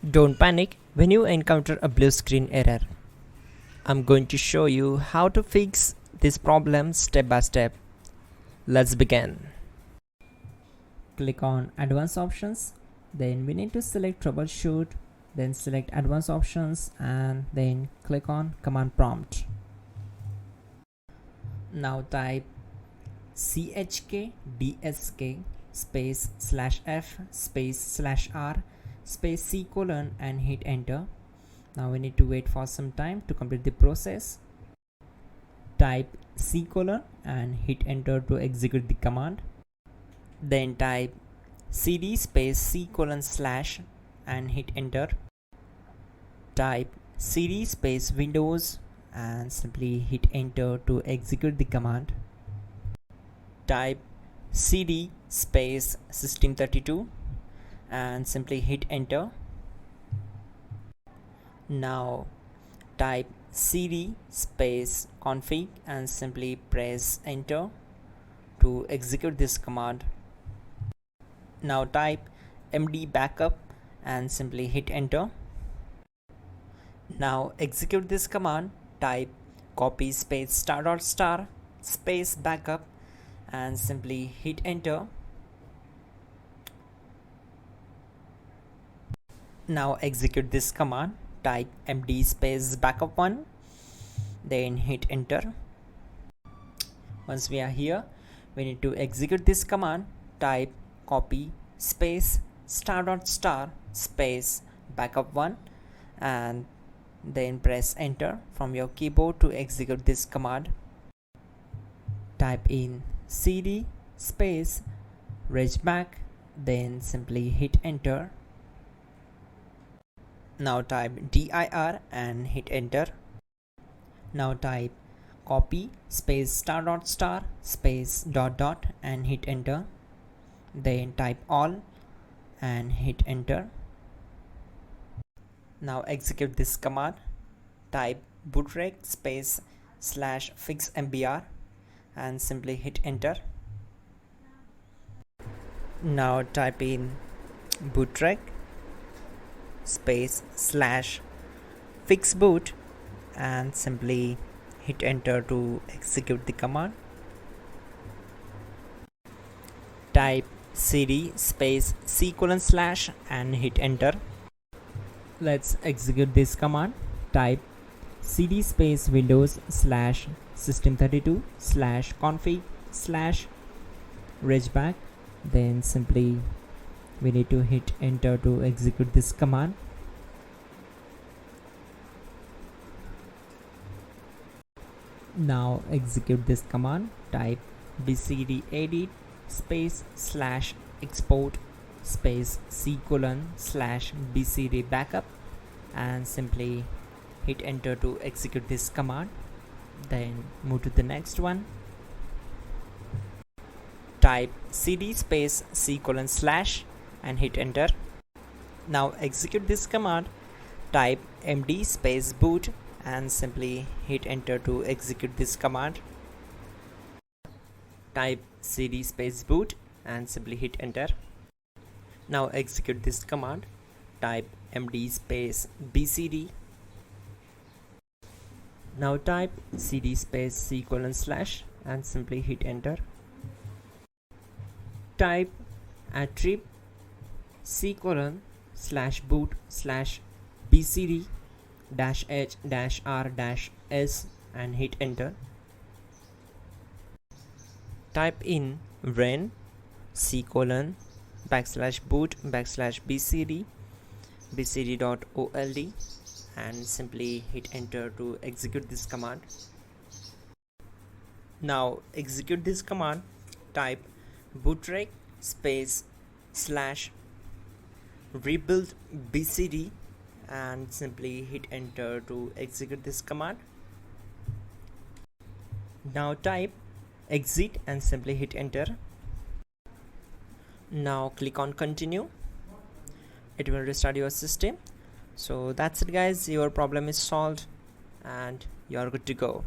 Don't panic when you encounter a blue screen error. I'm going to show you how to fix this problem step by step. Let's begin. Click on Advanced Options. Then we need to select Troubleshoot. Then select Advanced Options and then click on Command Prompt. Now type chkdsk space /f space /r space C colon and hit enter. Now we need to wait for some time to complete the process. Type C colon and hit enter to execute the command. Then type cd space C colon / and hit enter. Type cd space Windows and simply hit enter to execute the command. Type cd space system32 and simply hit enter. Now type cd space config and simply press enter to execute this command. Now type md backup and simply hit enter. Now execute this command. Type copy space *** space backup and simply hit enter. Now execute this command. Type md space backup1 then hit enter. Once we are here, we need to execute this command. Type copy space ** space backup1 and then press enter from your keyboard to execute this command. Type in cd space regback then simply hit enter. Now type dir and hit enter. Now type copy space ** space ... and hit enter. Then type all and hit enter. Now execute this command. Type bootrec space /fixmbr and simply hit enter. Now type in bootrec space /fixboot and simply hit enter to execute the command. Type cd space C colon / and hit enter. Let's execute this command. Type cd space Windows /system32 /config /regback then simply we need to hit enter to execute this command. Now execute this command. Type bcd edit space /export space C colon /bcd backup and simply hit enter to execute this command. Then move to the next one. Type cd space C colon / and hit enter. Now execute this command. Type md space boot and simply hit enter to execute this command. Type cd space boot and simply hit enter. Now execute this command. Type md space bcd. Now type cd space C colon / and simply hit enter. Type attrib C colon /boot /bcd -h -r -s and hit enter. Type in ren C colon /boot /bcd bcd.old and simply hit enter to execute this command. Now execute this command. Type bootrec space /rebuild bcd and simply hit enter to execute this command. Now type exit and simply hit enter. Now click on continue. It will restart your system. So that's it guys, your problem is solved and you are good to go.